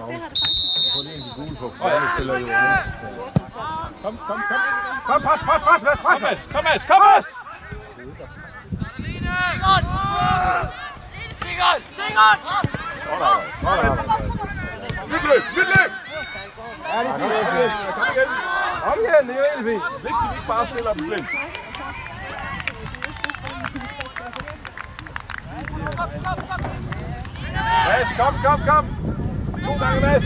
det har det faktisk. Få lige en gul på. Ja, det spiller jo. Kom, pas. Kom, Mads. Sigurd! Nyt løb! Ja, det er fint. Kom igen, det er jo helt fint. Vigtigt, vi ikke bare spiller dem blind. Mads, kom! 2 gange, Mads!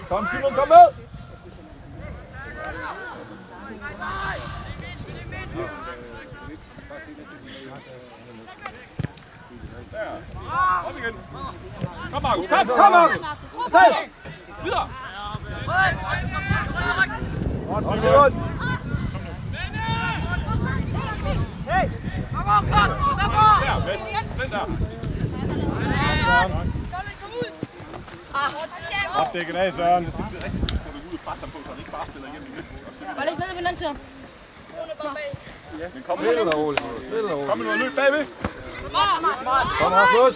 Kom Simon, kom med! Der. Op igen. Kom Markus, kom Markus! Videre! Godt, Simon! Hey! Der, Mads. Den der. Opdækket af, Søren. Det er rigtigt, så skal du ud og presse ham på, så han ikke bare spiller igennem i midten. Var det ikke nede ved den anden side? Men kom Spil dig roligt. med noget løb bagved. Kom, Rasmus.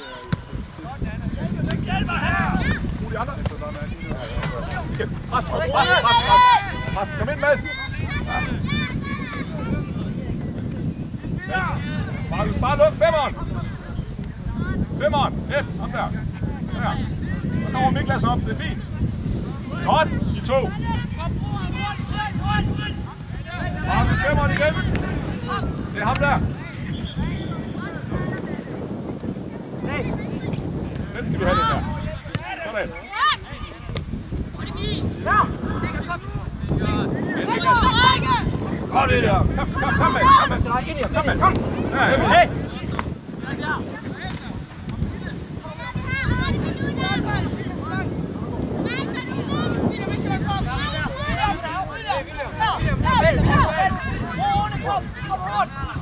Brug de andre. Pres. Kom ind, Mads. Mads. Markus, bare luk 5'eren. 5'eren. Ham der. Der. Så kommer Niklas op. Det er fint. Tots i 2. Markus, 5'eren igen. Det er ham der. Den skal vi have, den der. Sådan. Kom det der. Kom med. Ind i ham. Kom. Hey.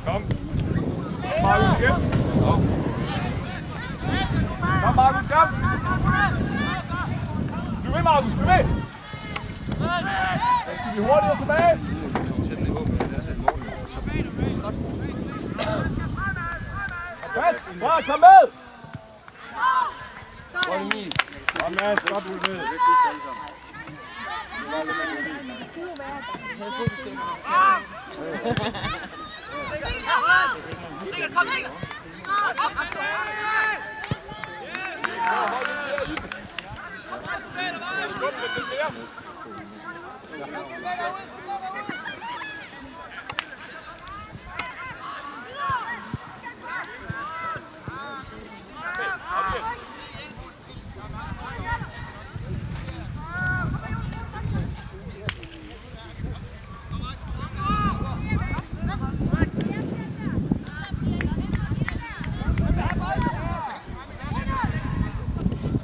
Kom. Markus igen. Kom Markus, kom. Bliv ved Markus, bliv ved. Så skal vi hurtigere tilbage. Godt, kom med. Kom, Mads. Godt ud med. Sikkert, kom sikkert!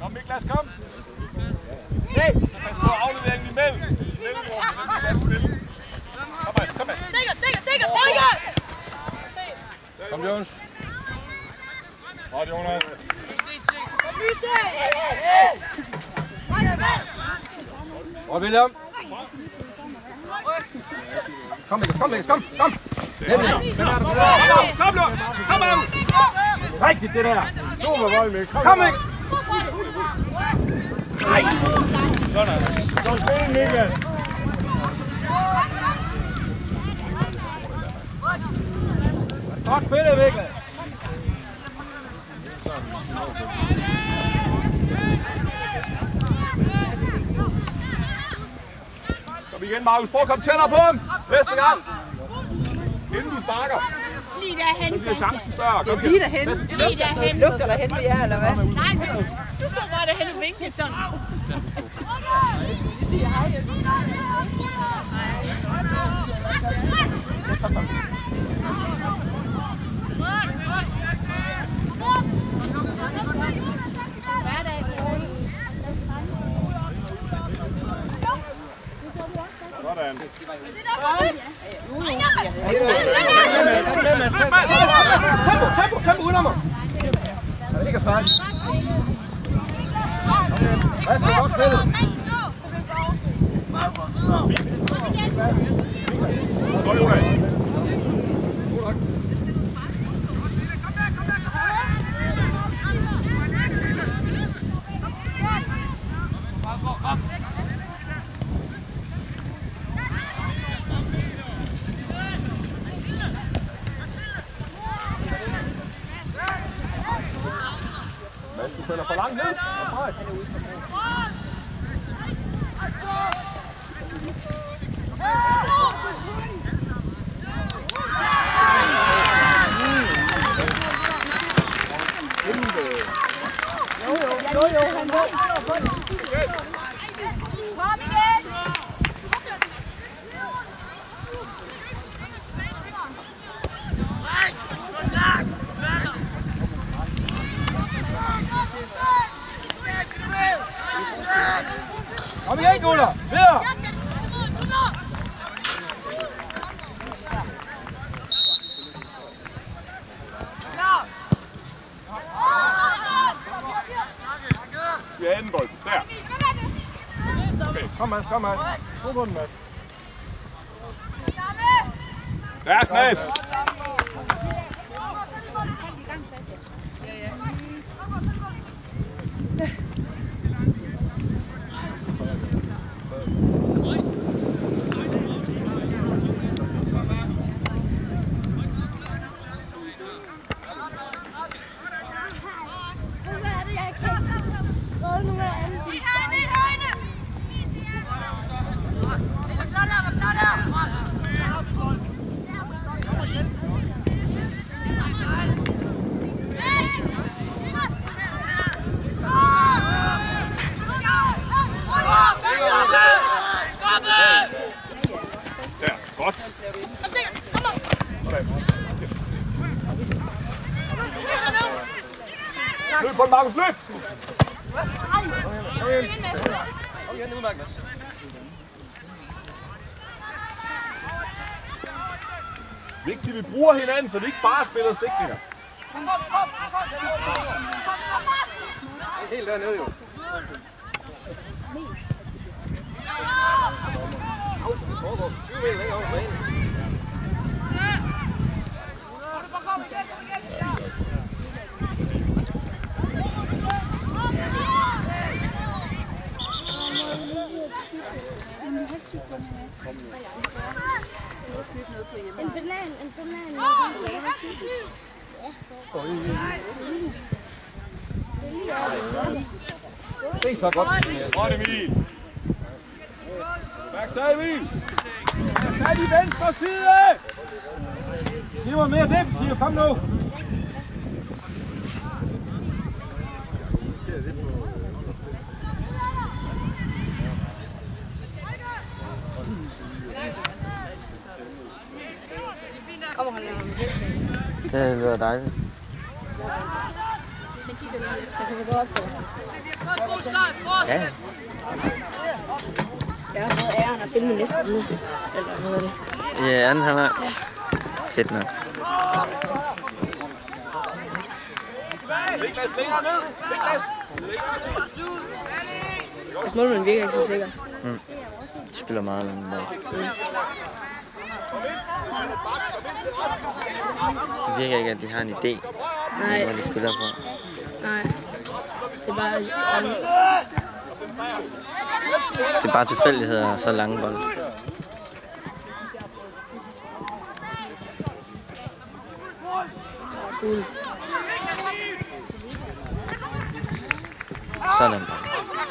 Kom Niklas, kom. Hey, så pas på afleveringen imellem. Kom med. Sikkert! Kom, Jonas. Godt, Jonas. Og William. Kom, Mikkel, kom. Kom ud. Rigtigt, det der. Super bold, Mikkel. Kom, Mikkel. Nej. Sådan. Så spil, Mikkel. Godt spillet, Mikkel. Kom igen, Markus. Prøv at komme tættere på ham. Næste gang. Inden du sparker. Lige derhen. Så bliver chancen større. Det er lige derhen. Lige derhen. Lugter derhen ved jer, eller hvad? Nej, du står bare derhen og vinker sådan. Vi siger hej. Sådan. Tempo, uden om mig. Det er ikke færdigt. Hvad skal godt spille? Godt, Jonas. Mads, du spiller for langt ned. Jo, han ved. Kom igen! Kom igen, gutter! Videre! Vi har anden bold. Der. Okay, Kom, Mads, kom, Mads. Prøv på den, Mads. stærk, Mads. Ja, godt. Løb på den, Markus, løb! Kom igen, nu, Magnus. Vigtigt, vi bruger hinanden, så vi ikke bare spiller stikninger. Helt dernede, jo. Afstand foregår 20 meter længere over banen. En banan. Det er så godt. Godt, Emil. Stærk så, Emil. Fat i venstre side. Det var mere defensivt. Kom nu. Det lyder dejligt. Ja. Jeg har fået æren at filme næste uge. Eller noget af det. Ja, anden halvleg. Fedt nok. Niklas, længere ned. Niklas. Altså, målmanden virker ikke så sikker. De spiller meget langt bold. Det virker ikke, at de har en idé, hvor de spiller på. Nej. Det er bare... Det er bare tilfældigheder og så lange bold. Sådan.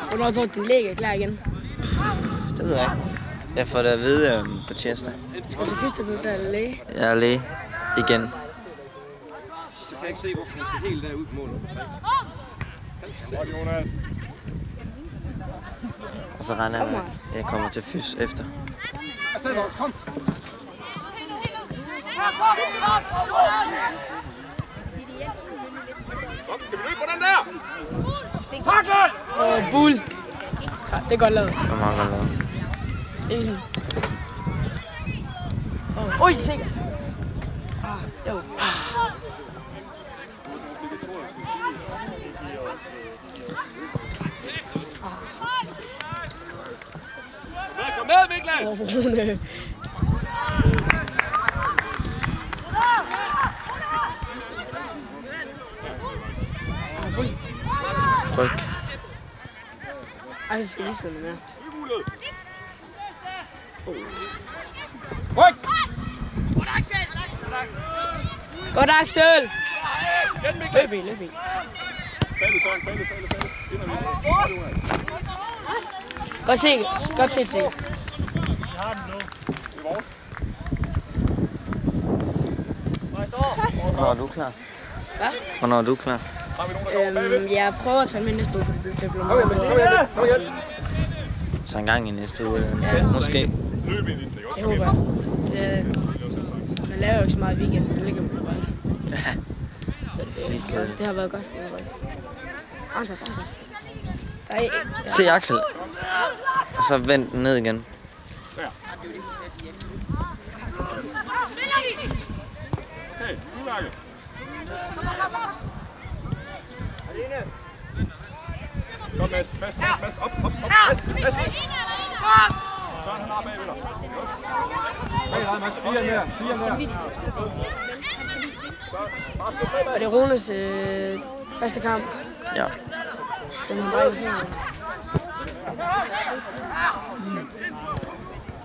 Hvornår tror du, din læg er klar igen? Det ved jeg ikke. Jeg får det at vide på tirsdag. Skal du så fysioterapeut eller læge? Jeg er læge igen. Så kan jeg ikke se, hvorfor han skal helt derud på målet på 3. Godt, Jonas. Og så regner jeg med, at jeg kommer til fys efter. Kom. Kan vi løbe på den der? Takle! Bull! Det er godt lavet. Det er meget godt lavet. Det er sådan... Oj, sikkert! Jo. Kom med, Niklas! Rune. Ryk. Ej, så skal vi sidde mere. Ryk! Godt, Axel! Igen, Niklas! Løb i. Faldet, Søren. Faldet. Ind og Godt set, sikkert. Hvornår er du klar? Hvad? Hvornår er du klar? Jeg prøver at tage med næste uge, for det bliver Kom meget. igen. Så en gang i næste uge eller måske. Løb ind i den, ikke også? Jeg håber. Man laver jo ikke så meget i weekenden, det ligger på bare. Det har været godt for mig. Anders. Der er Se Axel. Og så vend den ned igen. Der. Hey, du Lærke. Kom, Mads. Op. Mads. Søren, han har bagved dig. Hey, Mads. 4 mere. Og det er Runes første kamp. Ja. Så han bare ikke her.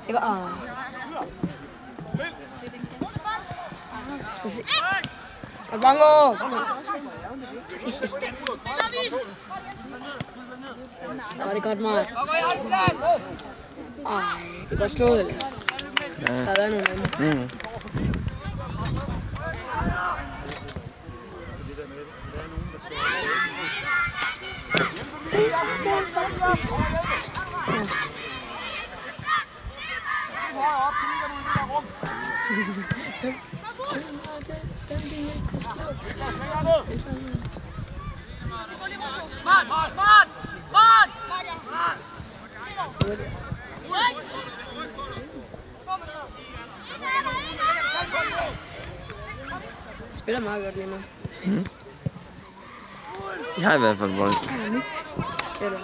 Det var... Så se. Og bango! Der var det godt meget. Ej, det er godt slået, eller? Ja. Der har været nogle andre. Spiller meget godt lige nu. Jeg har i hvert fald bold. Det er det.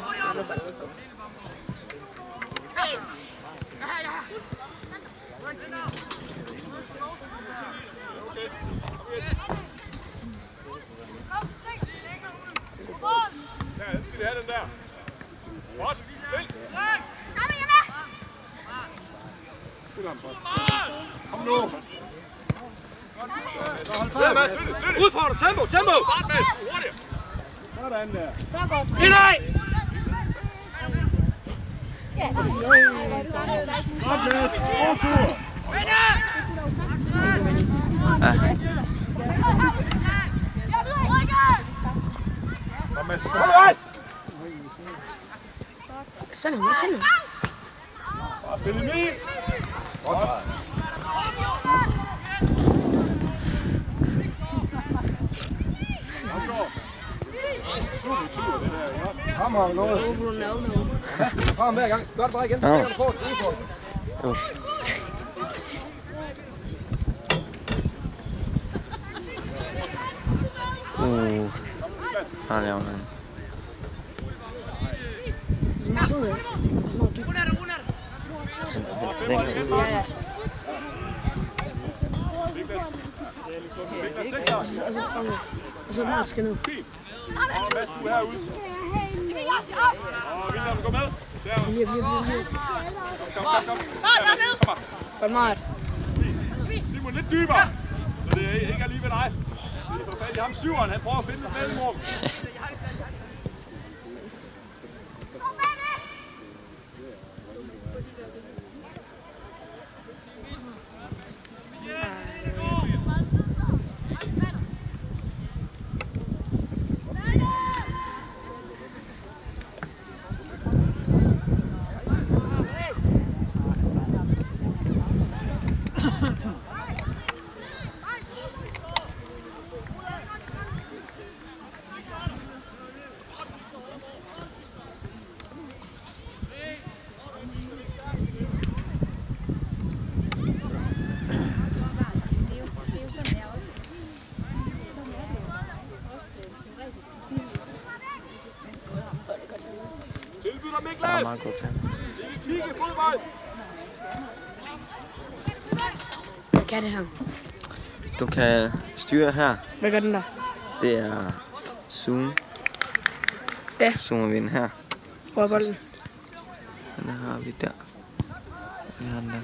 Ja, den skal vi have, den der. Godt, spil. Kom nu. Ja, Mads, støtte. Udfordrer, tempo! Start, Mads, hurtigt. Sådan der. Indad! Godt, Mads. Overtur. Kom, Mads. Kom, Mads! Sådan. Bare spil Emil. Godt. Hammer noget. Ronaldo. Frem hver gang. Gør det bare igen. Ja. Uff. Han laver noget. Ja. Og så Mark skal ned. Og Mads, du er herude. Og William, gå med. Der. Lige. Kom. Godt meget. Simon, lidt dybere. Så det ikke er lige ved dig. Vi får fat i ham syveren. Han prøver at finde et mellemrum. Tilbyder Miklas! Meget godt. Det er kigge fodbold! kan det her? Du kan styre her. Hvad gør den der? Det er zoom. Ja. Zoomer vi den her. Hvor er bolden? Den har vi der. Vi har den der.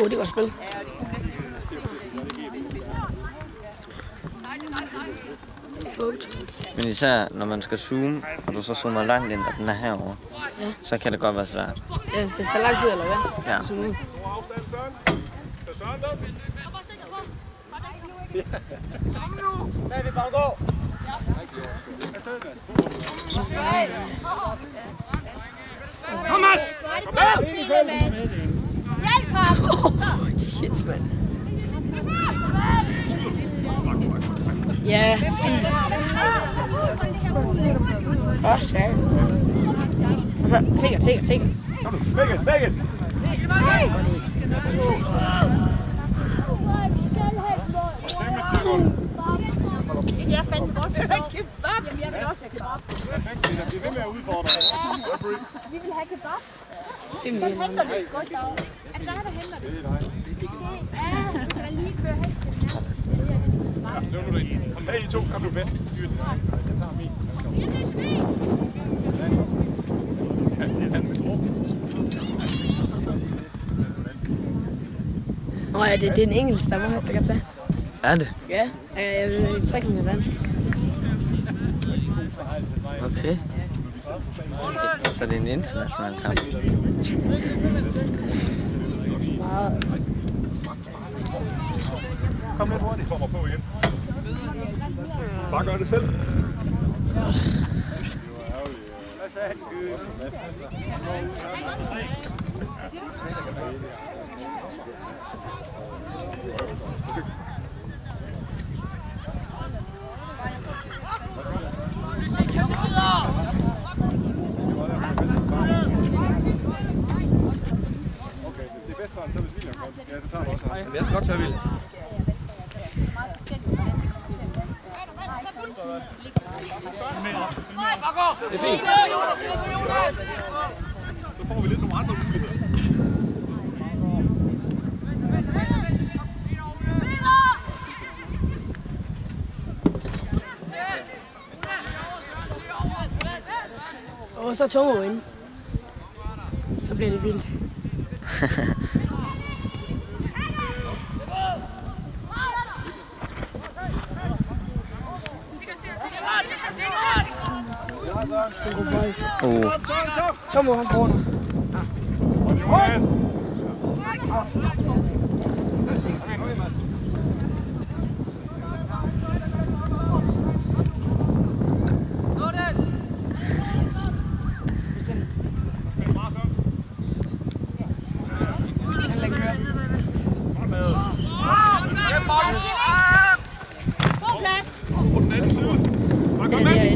Det er godt spil. Men især når man skal zoome, og du så zoomer langt ind, og den er herovre, ja. Så kan det godt være svært. Ja, det tager lang tid, eller hvad? Ja. Kom nu! David Banggaard! Kom, Mads! Kom med! Hjælp ham! Shit, mand. Ja. Åh, shit. Og så, sikkert. Kom nu, væk it! Jeg er fandme godt forstå. Jamen, jeg vil også have kebab. Vi vil med at udfordre. Vi vil have kebab. Det er Hvem henter det, Gustav? Er det dig, der henter det? Ja, du kan lige køre hen til den her. Løb nu derind. Kom med I to, kom nu bedst. Jeg tager min. Nå ja, det er en engelsk stammer, der gør det. Er det? Ja, jeg er trækning af dansk. Okay. Så det er en international kamp. Meget. Kom lidt hurtigt. Kommer på igen. Bare gør det selv. Hvad sagde han? Okay, det er bedst sådan, så hvis William kommer, så tager du også ham. Jeg skal godt tage William. Det er fint. Så får vi lidt nogle andre muligheder. Og så tunge ind. Så bliver det vildt. Tomo, han går der. Jonas!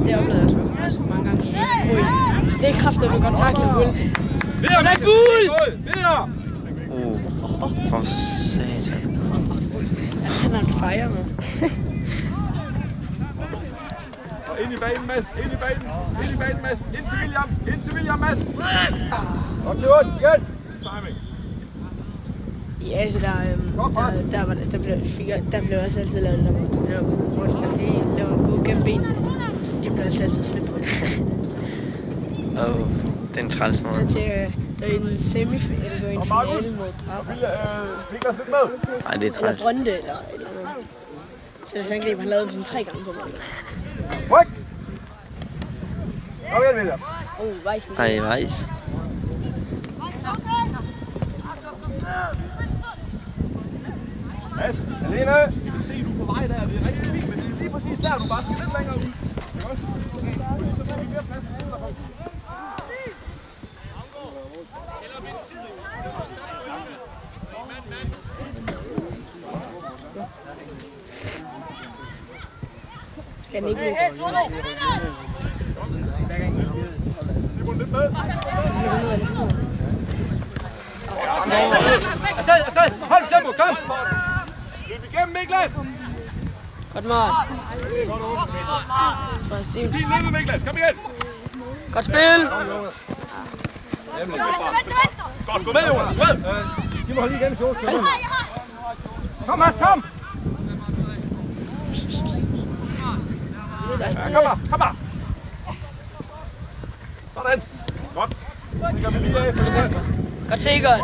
Det oplevede jeg også mange gange i Helsingborg. Det er kraftedeme godt taklet, Bull. Sådan er Bull! Videre! For satan. Han har en fejre med. Og ind i banen, Mads. Ind i banen, Mads. Ind til William, Mads. Godt til ondt, igen. Timing. Ja, så der blev også altid lavet hvor de laver gå gennem benene. Så de blev altid smidt på det. Det er en træls måde. Der er en semifinale, der er en finale mod Brabant. Niklas lidt med. Nej, det er Eller træls. Brønde, eller et eller andet. Så hvis han greb, han lavede den sådan 3 gange på mig. Ryk! Kom igen, William. Vejs med Ej, vejs. Mads, alene. Vi kan se, du er på vej der. Det er rigtig fint, men det er lige præcis der, du bare skal lidt længere ud. Ikke også? Fordi så får vi mere plads til siden derpå. Skal den ikke løse? Det går lidt med. Afsted! Hold tempo, kom! Løb igennem, Niklas! Godt mål. Fint løbet, Niklas. Kom igen! Godt spil! Godt, gå med, Jonas. Med. Simon, hold lige igennem Sjovs. Kom, Mads, kom! Ja, kom bare, kom bare! Sådan. Godt. Det kan vi lige af. Godt sikkert.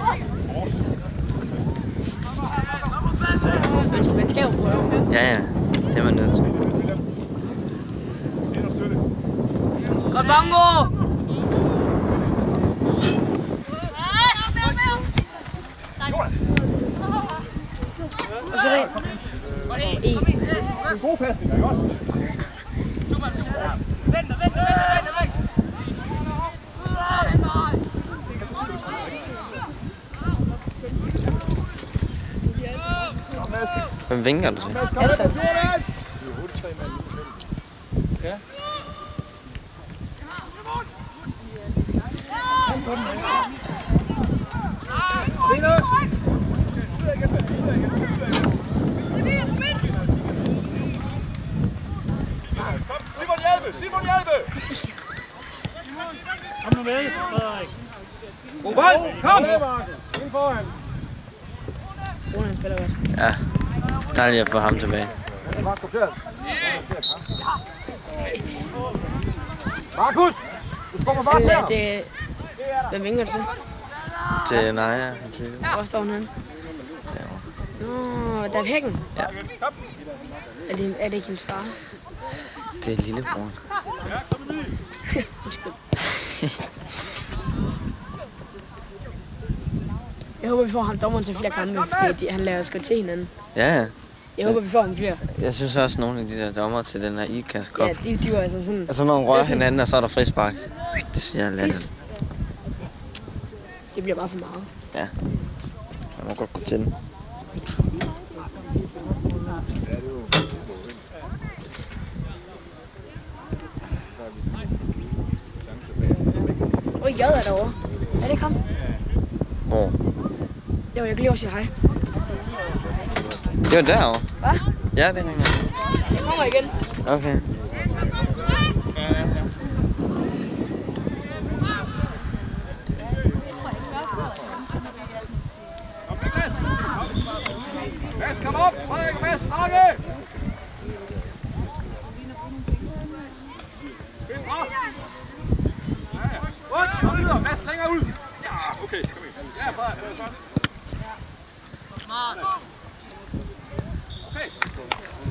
Man skal jo prøve. Ja, det er man nødt til. Godt bongo! Og så det. En god pasning, ikke også? Hvem vinker du til? Anton. Ja. Simon Hjelbe! Kom nu med, Frederik. God bold, kom! Ind foran. Roland spiller godt. Ja, dejligt at få ham tilbage. Markus, du kommer bare her. Det... Hvem vinker du til? Til Naja. Hvor står hun henne? Derovre. Der er Hækken. Ja. Er det ikke hendes far? Det er lillebror. Jeg håber, vi får ham dommeren til flere kampe, fordi han lader os gå til hinanden. Ja. Jeg håber, vi får ham flere. Jeg synes også, nogle af de der dommer til den her IKAST Cup. Ja, de var altså sådan... Altså, når man rører hinanden, og så er der frispark. Det synes jeg er latterligt. Det bliver bare for meget. Ja. Jeg må godt gå til den. J er derovre. Er det ikke ham? Hvor? Jo, jeg kan lige også sige hej. Det var derovre. Hvad? Ja, det er rigtigt. Jeg kommer igen. Okay. Mads, kom op! Frederik og Mads, snakke! Spil fra! Ja. Kom videre, Mads, længere ud! Ja, okay, kom ind. Ja, Frederik, det er sådan. Okay,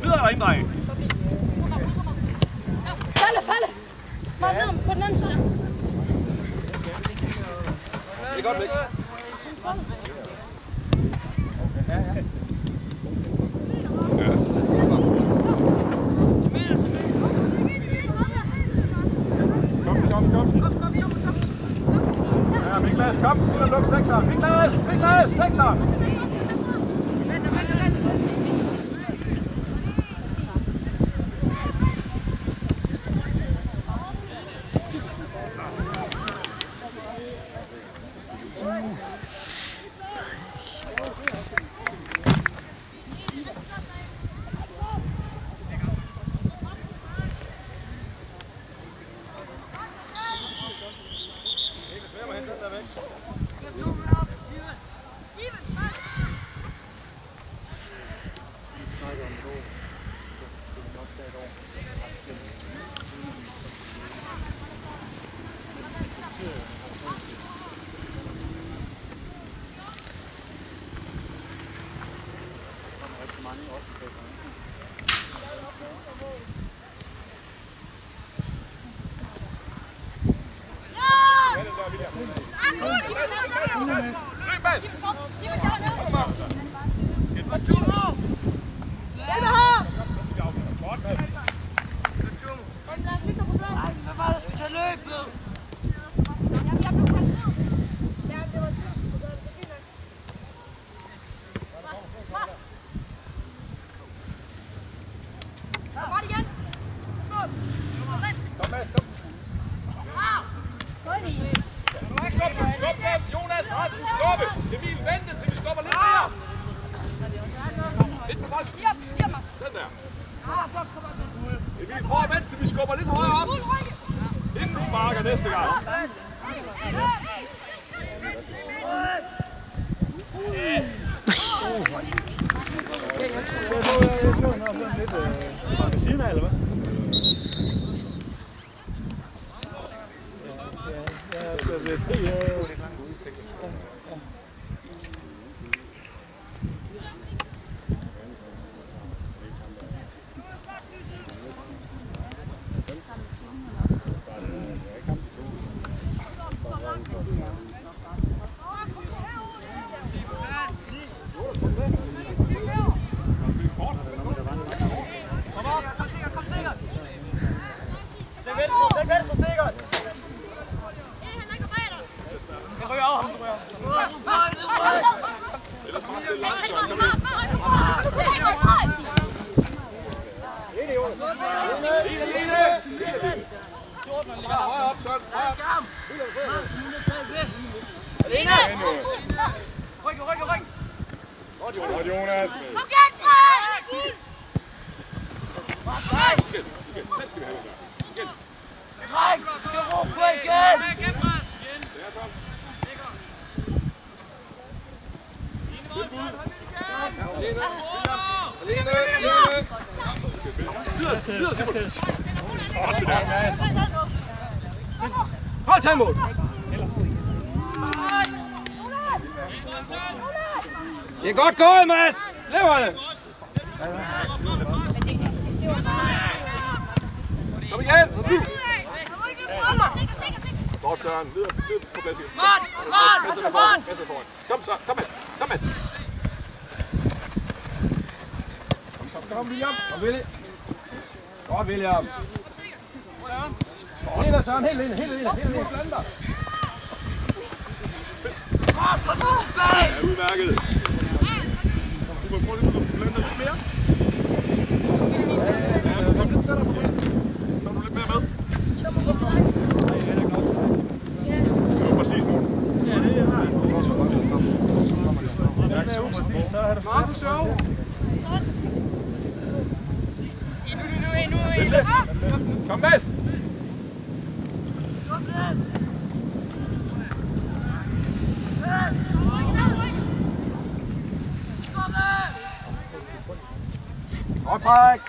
videre derinde, drenge. Falde! På den anden side. Det er godt væk. Kom. Ja, Niklas, kom. Ind og luk sekseren. Niklas, sekseren. Jonas, Rasmus, stoppe! Emil, vente til vi skubber lidt mere! Lidt på bolden. Den der. Emil, prøv at vente til vi skubber lidt højere op. Inden du sparker næste gang. af, eller hvad? Hold tag imod. Det er godt gået, Mads. Lever det. Kom igen. Godt, Søren. Videre på plads igen. Kom så. Kom, Mads. Kom, William. Kom, Willy. Godt, William. Helt af Søren. Helt ind. Blander. Ja, udmærket. Simon, prøv lige at blande lidt mere. Ja, kom lidt tættere på det. Så er du lidt mere med. Det var præcis, Morten. Ja, det er det. Markus, sjov. Kom, Mads. Godt, Frederik.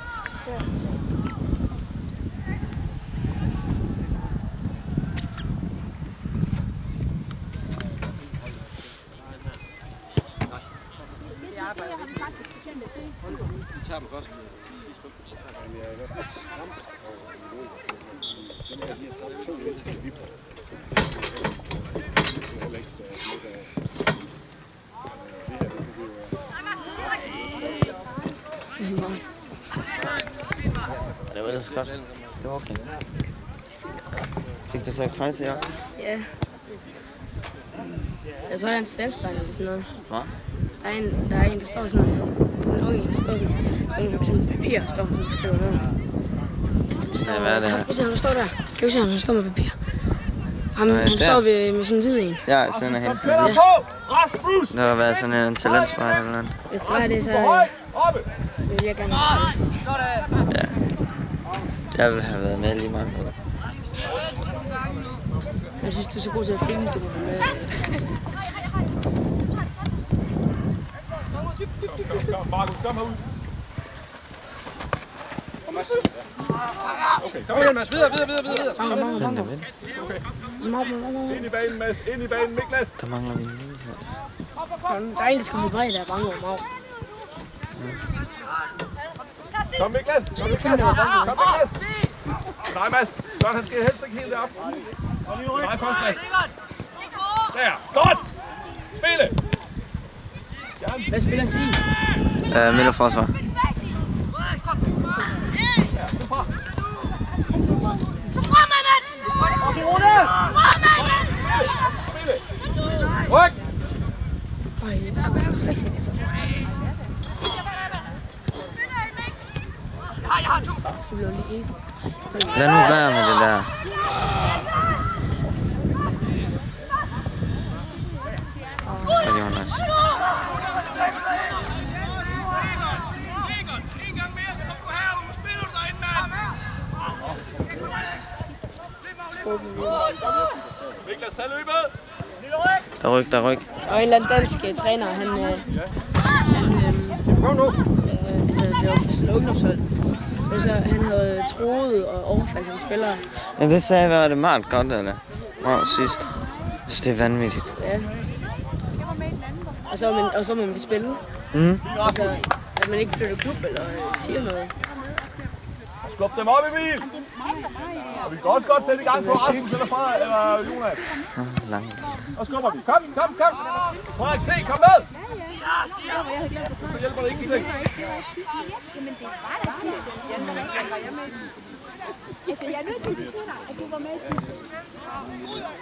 Vi tager dem først. Det var ellers godt. Det var okay. Fik du så ikke tøj til jer? Ja. Jeg tror, jeg er en talentspejl eller sådan noget. Hvad? Der er en, der står sådan en ung, der står sådan papir, der står sådan og skriver noget. Ja, hvad er det her? Kan du se, han står der? Kan du se, han står med papir? Han står med sådan en hvid en. Ja, sådan er hende. Tættere på! Rasmus! Der har været sådan en talentspejl eller noget. Hvis det var det, så vil jeg gerne have det. Ja. Jeg ville have været med lige meget. Jeg synes, du er så god til at filme, du var med. Kom, Markus, kom herud. Okay, Kom igen, Mads. Videre. Mange. okay. Ind i banen, Mads. Ind i banen, Niklas. Der mangler vi en mulighed. Der er en, der skal holde bredt af bange om af. Kom, Niklas. Kom, Niklas. Nej, Mads. Søren, han skal helst ikke helt derop. Nej, først, Mads. Der. Godt. Spille. Hvad spiller Sig? Midterforsvar. Så fremad, mand! Ryk! Jeg har to. Lad nu være med det der. Kan det Jonas? Niklas, tag løbet! Der ryk. Og en eller anden dansk træner, altså det var for sådan ungdomshold. Så For så han havde troet og overfaldt hans spillere. Ja, det sagde jeg, var det meget godt, eller? Wow, sidst. Så det er vanvittigt. Ja. Og så man vil spille. Altså, at man ikke flytter klub eller siger noget. Skub dem op, Emil! Og vi kan også godt sætte i gang på Rasmus eller fra, eller Jonas. Langt. Og skubber vi. Kom! Frederik T, kom med! Så hjælper det ingenting. Jamen, det var da tirsdag. Altså, jeg er nødt til at sige til dig, at du var med i tirsdag.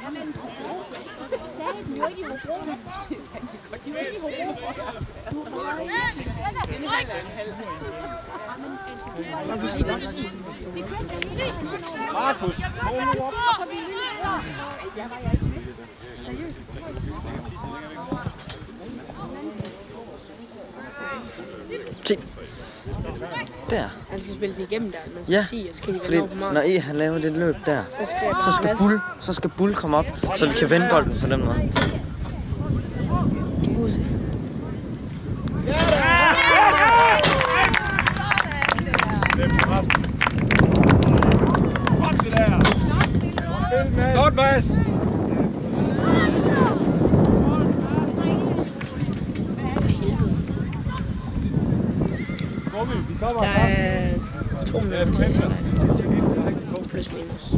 Jamen, sagde du ikke i Hobro? Du er ikke i Hobro. Markus, hold nu op. Se. Der. Han skal spille den igennem der, men så Ja, sige, og så kan de fordi vende over på når han laver det løb der, så skal Bull komme op, så vi kan vende bolden på den måde. Godt, Mads! Der er 2 minutter til her. Plus minus.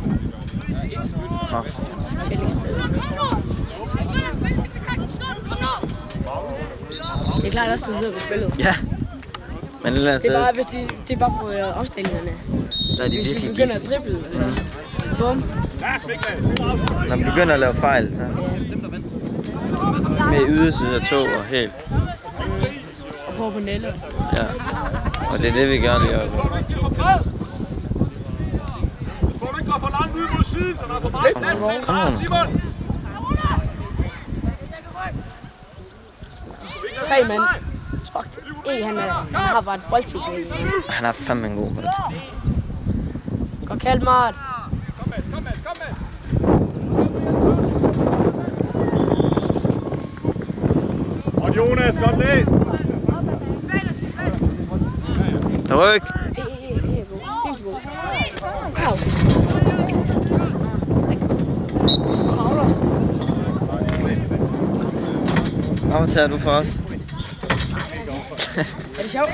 Det er klart også, der sidder på spillet. Ja. Men det er bare, hvis det er bare på afstillingerne. Der er de hvis virkelig vi begynder at drible, så bum. Når vi begynder at lave fejl, så med yderside af tog og helt. Og på Nelle. Ja. Og det er det, vi gør lige oppe. Hvis du ikke går for langt ud mod siden, så der er for meget plads mellem dig og Simon. 3 mand. Fuck det. Han har bare et boldtip. Han er fandme en god bold. Godt kaldt, Mart. Kom med. Og Jonas, godt læst. Der ryk. Hvad tager du for os? Er det sjovt?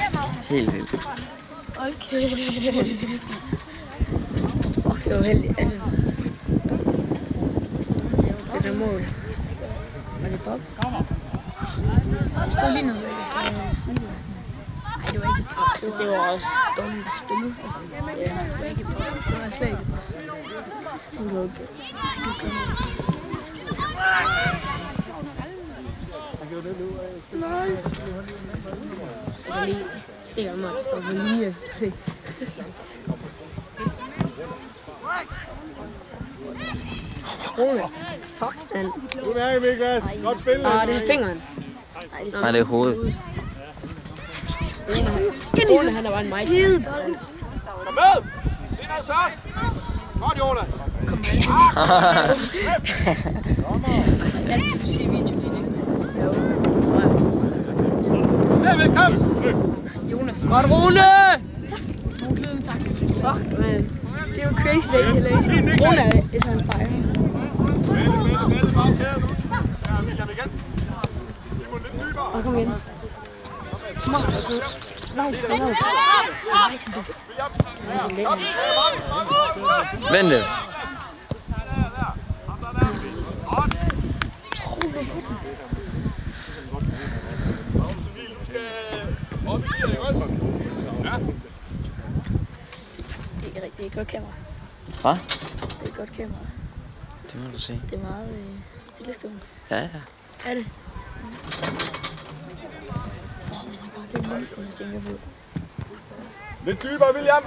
Helt vildt. Okay. Fuck, det var heldigt. Altså, det der mål. Var det Bob? Det stod lige noget, så jeg sige det. Nej, det var ikke Bob. Altså, det var også dårligt spillet. Altså, ja, det var ikke Bob. Det var slet ikke Bob. Han kunne ikke komme. Nej. Jeg kan lige se, om det står på linje. Se. Fuck, den. Du er Miklas. Godt spillet. Det er fingeren. Nej, det er hovedet. Rune, han er bare en mig til. Kom med! Det er Søren! Godt, Jonas! Kom med. Alt kan du se i videoen i det. Jo, tror jeg. David, kom! Jonas. Godt, Rune! Muligheden, tak. Fuck, man. Det er jo crazy day til Lazy. Rune is on fire. Og kom igen. Kom on, så rejs kom op. Rejs kom op. Vent det. Det er et godt kamera. Hvad? Det er et godt kamera. Det må du se. Det er meget stillestående. Ja. Er det? Oh my god, det er monster, jeg tænker på. Lidt dybere, William.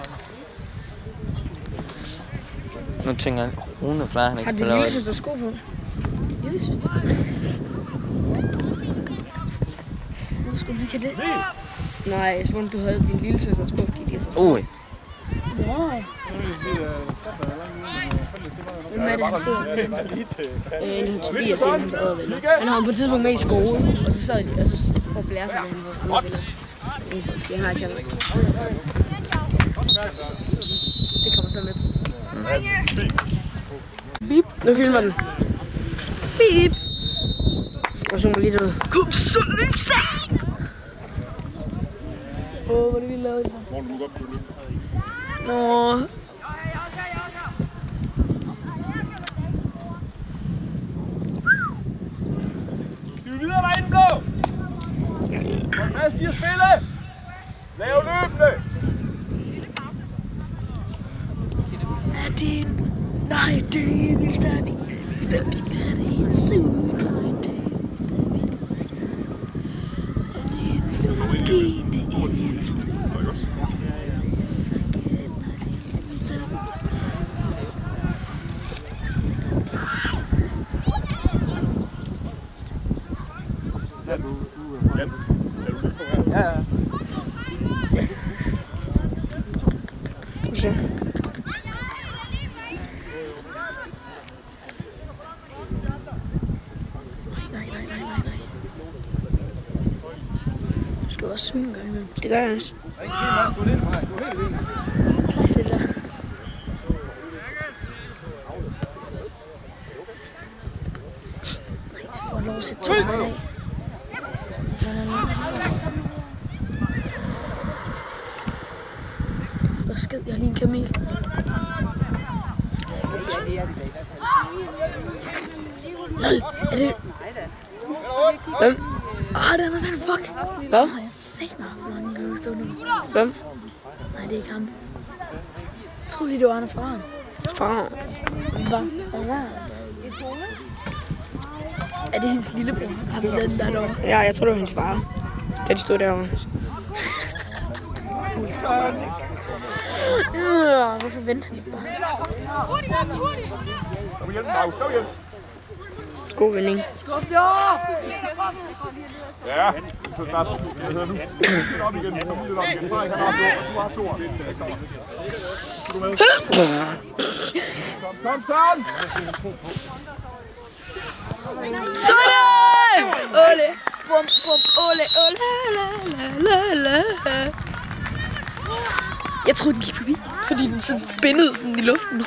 Nu tænker jeg, Rune plejer han ikke Har spille din over. lille søster sko på? Jeg synes det. Hvor skulle du ikke have det? Nej, jeg spurgte, du havde din lille søsters på, fordi de er så små. Ui. Nå. Hvem er det, han sidder med? En, der hedder Tobias, en af hans andre venner. Han har på et tidspunkt med i skole, og så sad de, og så får blære sig med hende. Jeg har ikke Det kommer så med. Bip. Nu filmer den. Bip. Og zoomer lidt ud. Kom så lyse! Hvor er det vi lavede det her? Nå. Skal vi videre derinde, Blå? Hold fast i at spille! Lav løbende! Er det en... Nej, det er en stabil. Stabil. Er det en sur? Nej, det er en stabil. Er det en flyvemaskine? Det er en stabil. Ja. Se. Nej. Du skal også synge en gang imellem. Det gør jeg også. Plads det der. Nej, så får jeg lov at sætte 2 i dag. Hvor sked jeg lige en kamel. Lol, er det... Hvem? Det er noget sådan, fuck. Hvad? Har jeg set mig for mange gange stå nu? Hvem? Nej, det er ikke ham. Jeg troede lige, det var Anders far. Far? Hvad? Er det hendes lillebror? Ham den der derovre? Ja, jeg tror det var hendes far. Da de stod derovre. Hvorfor venter han ikke bare? God vending. Ja, så snart. Jeg hedder nu. Op igen. Kom lidt op igen. Du har 2. Du med. Kom, Søren! Sådan! Ole! Bum, bum, ole, ole, la. Jeg troede, den gik forbi, fordi den sådan spændede sådan i luften.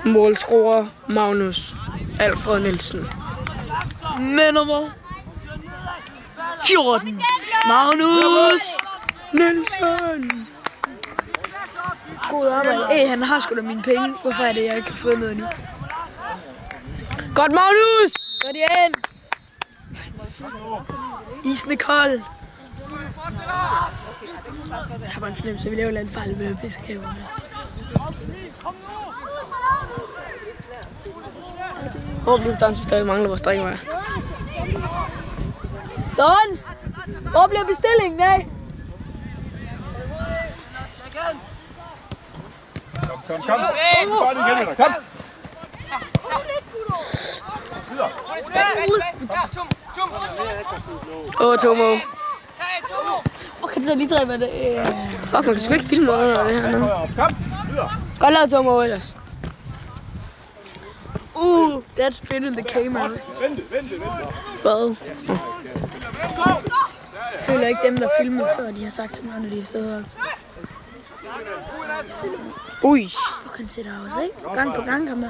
Målscorer Magnus Alfred Nielsen. Med nummer 14. Magnus Nielsen. God arbejde. Han har sgu da mine penge. Hvorfor er det, jeg ikke har fået noget nu? Godt, Magnus! Så er det ind. Isen er kold. Jeg har bare en fornemmelse, at vi laver en anden fejl med piskekæverne. Åbn dans, hvis der mangler vores drikkevarer. Dans! Hvor bliver bestillingen af? Kom. Bare lige igen, kom. Tomo. Fuck, kan du lige dreje med det? Fuck, man kan sgu ikke filme noget af det her nu. Godt lavet, Tomo, ellers. That's spin in the camera. Hvad? Jeg føler ikke dem, der filmede før, de har sagt så mange lige steder. Ui. Fuck, han sætter også, ikke? Gang på gang, ham der.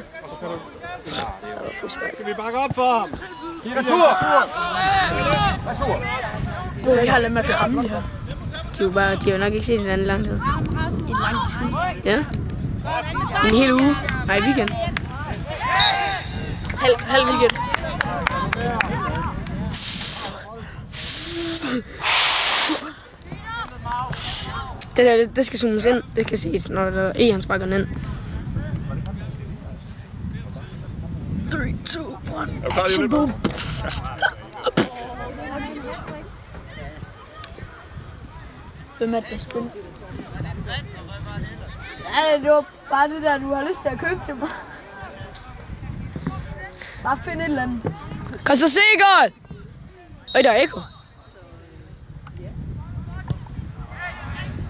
Skal vi bakke op for ham? Vi har ladet med at kramme det her. De har jo nok ikke set hinanden lang tid. I lang tid? Ja. En hel uge. Nej, weekend. Halv weekend. Det der, det skal zoomes ind. Det skal ses, når der han sparker den ind. 3, 2, 1, action, boom. Hvem er det, der spiller? Ja, det var bare det der, du har lyst til at købe til mig. Bare find et eller andet. Kom så sikkert! Øj, der er ekko.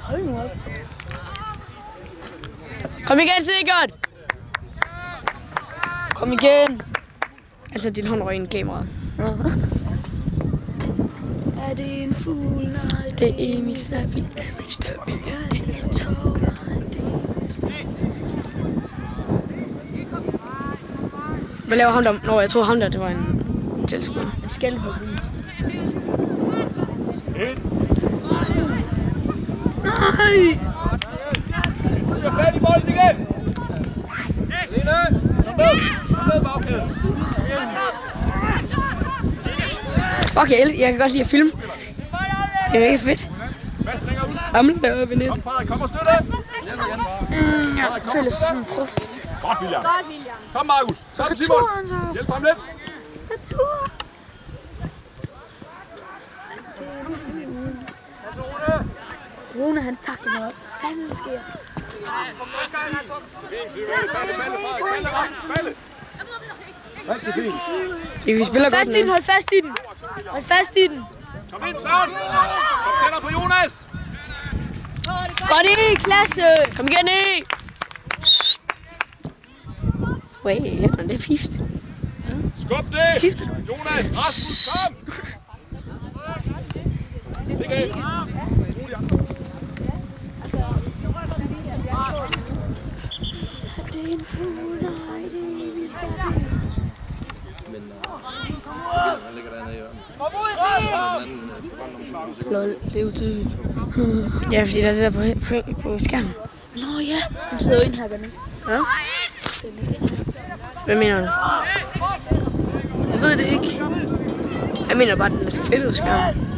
Hold nu op. Kom igen, sikkert! Kom igen! Altså, din hånd røg ind i kameraet. Er det en fugl? Nej, Det er Mr. Bill. Mr. Bill. Hvad laver ham der? Nå, jeg tror ham der, det var en tilskuer. En skældhug. Nej! Du er fat i bolden igen! Line! Kom med bagkæden! Fuck, jeg kan godt lide at filme. Det er virkelig fedt. Jamen, laver vi net. Kom Frederik, kom og støtte! Jeg føler sig som en prof. Godt, William. Kom, Markus. Sammen, Simon. Hjælp ham lidt. Rune, hans takter var. Hvad fanden sker? Rigtig fint. Vi spiller godt med. Hold fast i den. Hold fast i den. Kom ind, Søren. Kom tættere på Jonas. Godt i, klasse. Kom igen i. Wait, hjælp mig, det er 50. Skub det. Jonas, Rasmus, kom. Stik af. Lol, det er utydeligt. Ja, fordi der er det der på skærmen. Nå ja, den sidder jo inde her, gør den. Ja? Hvad mener du? Jeg ved det ikke. Jeg mener bare, at den er så fedt ud af skærmen.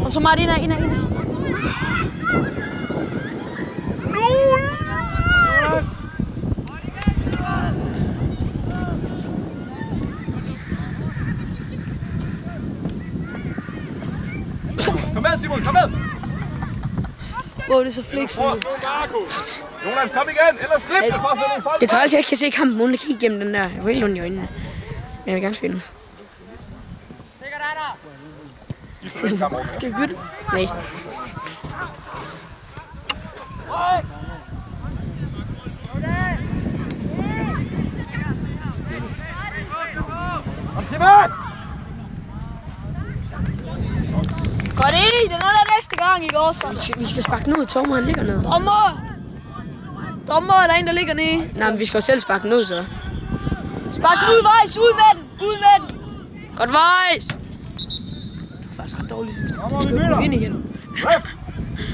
Og så meget ind ad. Kom med, Simon, kom med. Hvor er det så flexet? Jonas, kom igen, ellers flip det for at få nogle folk. Det er træls, jeg kan se kampen, uden at kigge igennem den der. Jeg vil helt ondt i øjnene. Men jeg vil gerne spille. Skal vi bytte? Nej. Kom, Simon! Godt i! Den er der næste gang, ikke også? Vi skal sparke den ud. Tormod, han ligger ned. Dommer, er der en, der ligger nede? Nej, men vi skal jo selv sparke den ud, så. Spark den ud, Vejs! Ud med den! Godt, Vejs! Det er faktisk ret dårligt. Kom, vi bytter! Ind igen. Ref.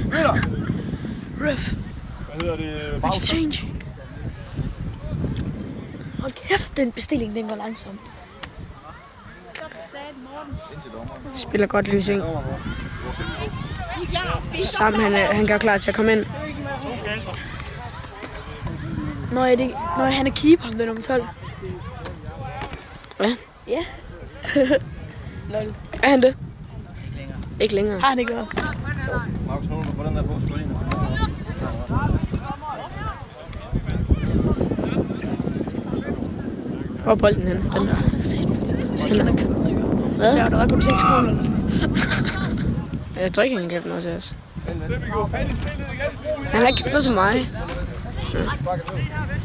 Hvad hedder det? Exchange. Hold kæft, den bestilling, den går langsomt. Spiller godt Lysing. Sam, han gør klar til at komme ind. Når han er keeper, den nummer 12. Hvad? Ja. Er han det? Ikke længere. Har han ikke været? Markus, nu på den der på. Hvor er bolden henne? Den der. Hvad? Så der var kun 6 sekunder. Jeg tror ikke, han kan noget til os. Han har ikke kæmpet som mig.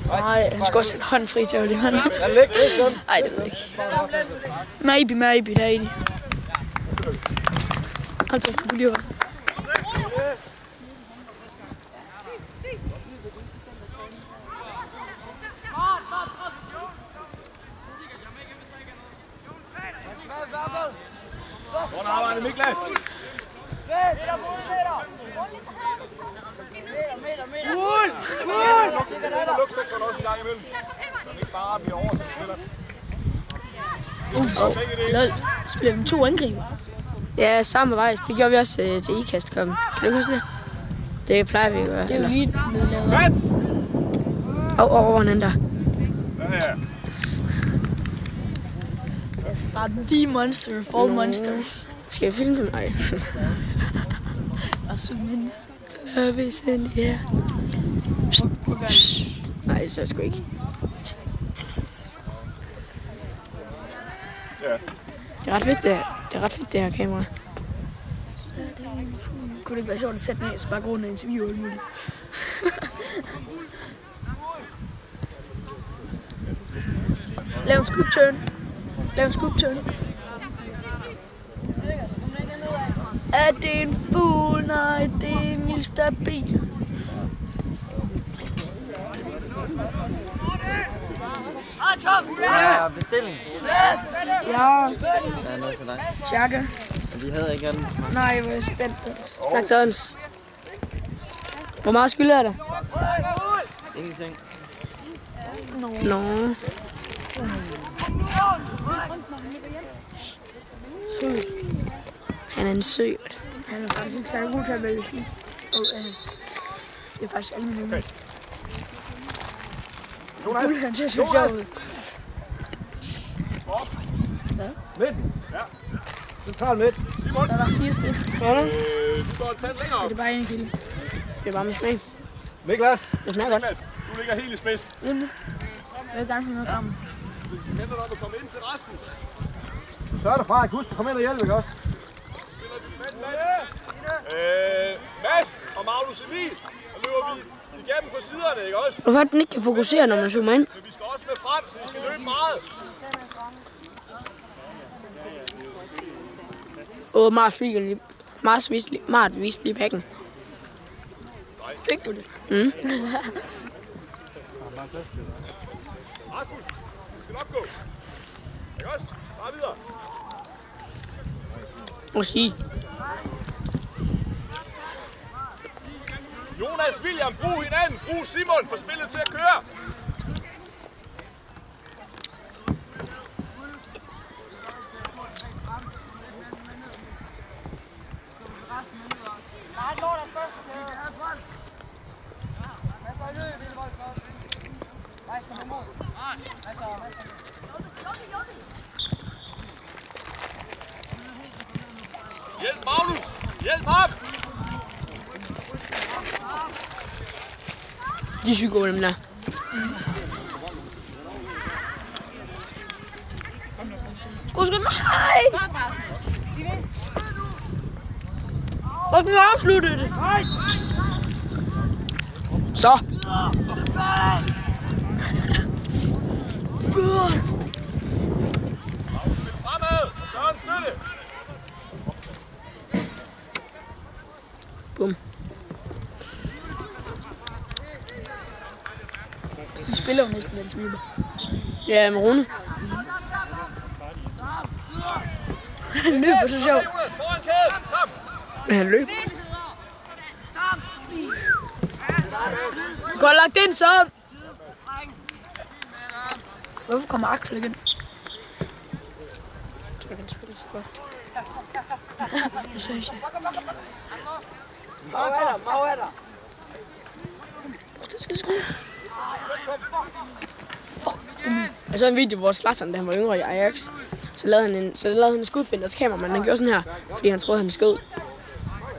Nej, han skulle også have en hånd fri til at holde i hånden. Nej, det ved jeg ikke. Maybe, det er det. Altså, du lige var. Godt arbejde, Miklas. Luk sektoren også en gang imellem. Så det ikke bare bliver over, så spiller. Lol, spiller vi 2 angriber? Ja, samme vej. Det gjorde vi også til IKAST kom. Kan du huske det? Det plejer vi at gøre. Det er jo lige over den der. Ja. Bare the monster of all monsters. Skal jeg filme det? Nej. Og zoom ind. Love is in the air. Nej, det er jeg sgu ikke. Ja. Det er ret fedt, det er ret fedt, det her kamera. Kunne det ikke være sjovt at sætte den af, så bare gå rundt og interviewe alt muligt. Lav en scoop turn. Er det en fugl? Nej, det er en stabil. Ja, bestilling. Ja, Ja, noget så langt. Tjakke. Men de havde ikke andet. Nej, hvor er jeg spændt. Tak, Dons. Hvor meget skylder jeg dig? Ingenting. Nå. Sød. Han er en sød. Han er faktisk ikke særlig god til at vælge sidst. Det er faktisk alle mine. Jonas! Han ser så sjov ud. Midten. Ja. Central midt. Simon! Der var 4 stykker. Du går og tager længere op. Det er bare en kilde. Det er bare med smag. Niklas. Det smager godt. Niklas, du ligger helt i spids. Jeg vil gerne have noget gram. Henter dig, du kommer ind til Rasmus. Så er der fra. Husk at komme ind og hjælpe, ikke også? Mads og Magnus Emil, så løber vi igennem på siderne, ikke også? Hvorfor den ikke kan fokusere, når man zoomer ind? Men vi skal også med frem, så vi skal løbe meget. Åh, Mars viste lige pakken. Fik du det? Mm. Rasmus, du skal nok gå. Ikke også? Bare videre. Må sige. Jonas, William, brug hinanden. Brug Simon for spillet til at køre. Hjælp Magnus! Hjælp ham! De er sygt gode, dem der. Skud, nej! Fuck, nu afsluttede det. Så. Fremad! Og så en støtte! Bum. De spiller jo næsten den sweeper. Ja, med Rune. Han løber så sjovt. Jonas, foran kæden! Kom! Men han løber. Godt lagt ind, så! Hvorfor kommer Axel igen? Jeg kan spille så godt. Det synes jeg. Skyd. Jeg så en video, hvor Zlatan, da han var yngre i Ajax, så lavede han en skudfint, og så kameramanden, han gjorde sådan her, fordi han troede, han skød.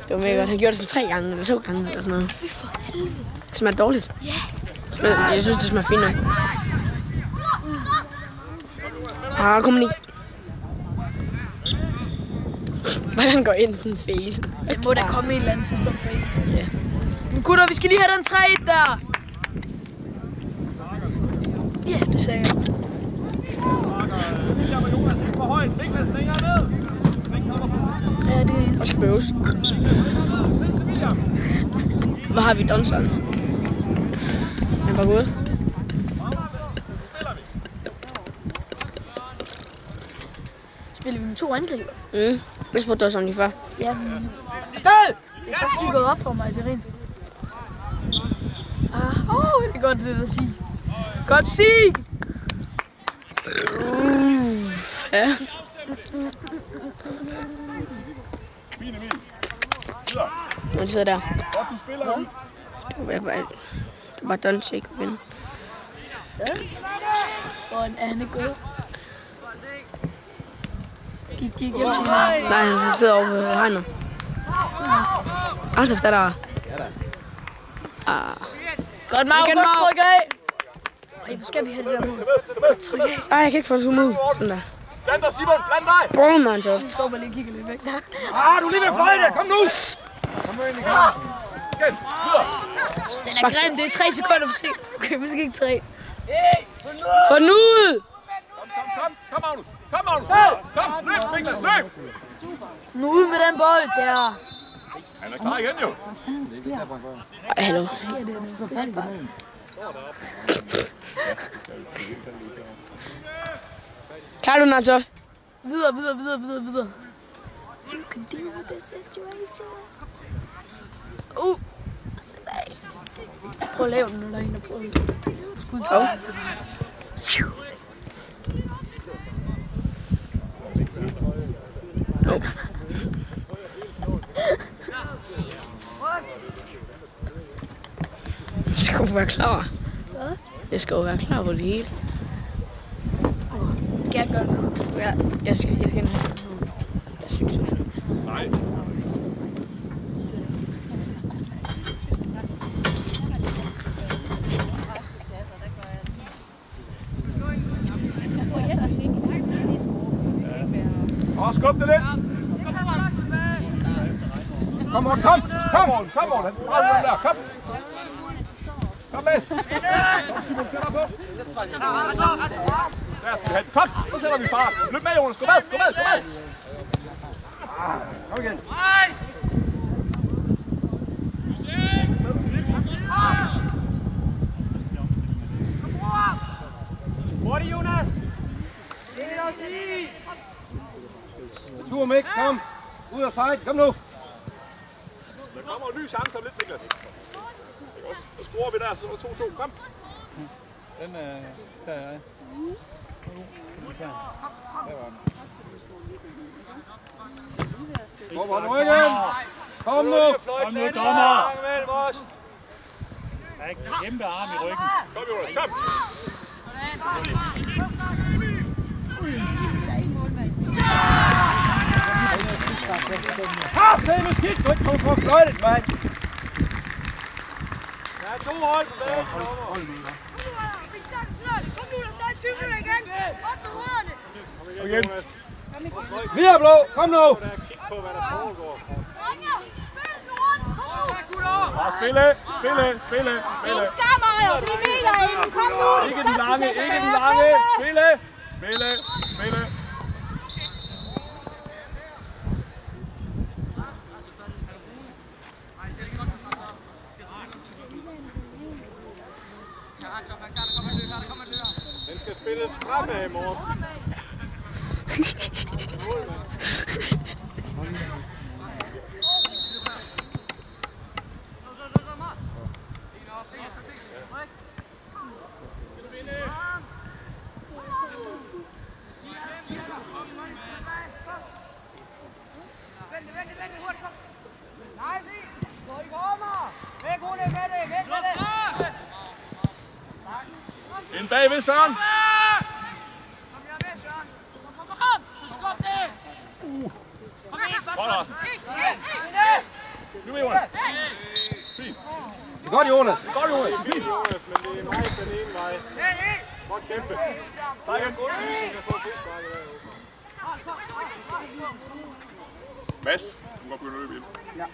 Det var mega godt. Han gjorde det sådan 3 gange, eller 2 gange, eller sådan noget. Fy for helvede. Det smager dårligt. Ja. Yeah. Jeg synes, det smager fint nok. Kom lige. Hvordan går ind sådan en face? Det må da komme et eller andet tidspunkt for en. Ja. Men gutter, vi skal lige have den 3 der. Ja, det sagde jeg. William og Jonas ikke for højt. Niklas længere ned. Ja, det er. Og skal bøves. Hvor har vi Donson? Han var god. Spiller vi med 2 angriber? Jeg spurgte også om lige før. Ja, men det er faktisk gået op for mig, Berin. Det er godt det at sige. Godt sig! Ja. Man sidder der. Det er bare Don Shake at vinde. Og er han ikke gået? Gik de igennem til mig? Nej, han sidder over ved hegnet. Altså, der er godt, Mav, godt tryk af! Ej, hvor skal vi have det der mål? Godt tryk af. Ej, jeg kan ikke få det zoom ud. Sådan der. Bland dig, Simon! Bland dig! Brum, man, Toft. Nu står bare lige og kigger lidt væk der. Du er lige ved at fløjte! Kom nu! Kom nu ind i kampen. Skæld! Videre! Den er grim, det er 3 sekunder for sent. Okay, måske ikke 3. Få den ud! Kom, Magnus! Kom, løft Niklas, løb! Nu ud med den bold der. Han er klar igen, jo. Hallo, hvad sker der nu? Klar du, Nachos? Videre. You can deal with the situation. Prøv at lave den, når der er en, der prøver det. Skud for. Jeg skal jo være klar. Jeg skal jo være klar på det hele. Skal jeg gøre det nu? Ja, jeg skal ind her. Jeg synes det. Nej. Og skub det lidt. Kom on. Kom on. Kom. Kom, Mads. Kom, Simon, tæt dig på. Der skal vi have den. Kom, så sætter vi fart. Løb med, Jonas. Kom med. Kom igen. Hurtigt, Jonas. Tur Mik, kom. Ud af sejt. Kom nu. Der kommer en ny chance om lidt, Niklas. Så skruer vi der, så er der 2-2. Kom. Den tager jeg. Kom på ryggen. Kom nu. Kom nu, dommer. Der er ikke kæmpe arm i ryggen. Kom, Jonas. Kom. Det er skidt, du ikke kommer for fløjtet, mand. Der er 2 hold på banen. Kom nu, der står 20 minutter igen. Op til hovederne. Kom igen. Videre, Blå. Kom nu. Kig på, hvad der foregår. Bare spille. Ingen skammer, vi hviler inden. Kom nu. Ikke den lange. Spille. Den skal spilles fremad i morgen. Ind bagved, Søren. Godt, Rasmus. Nu er Jonas. Fint. Det er godt, Jonas. Fint. Men det er meget den ene vej. Godt kæmpe. Tak igen. Mads, du må begynde at løbe ind. Ja.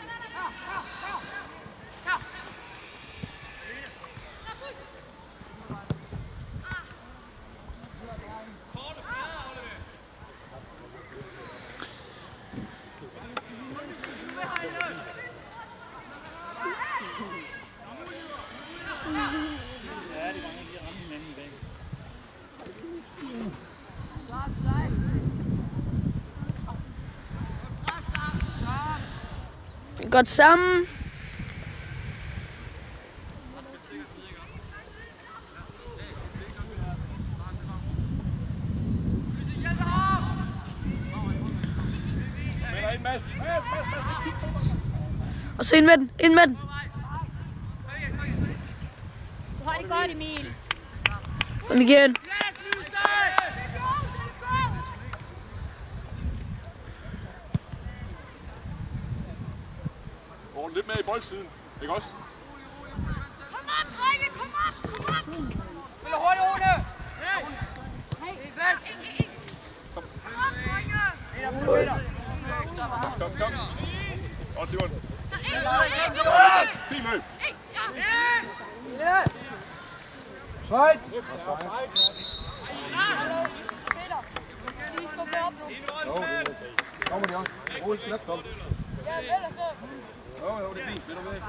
Godt sammen. Og så ind med den, Du har det godt, Emil. Kom igen. Lidt med i boldsiden, ikke også? Kom op, drenge, kom op! Spiller hurtigt, Rune! Kom. Og Simon. Fint løb. Sejt! Kommer de også? Rolig, let, kom. Ja, ellers så. Jo, det er fint. Vil du med?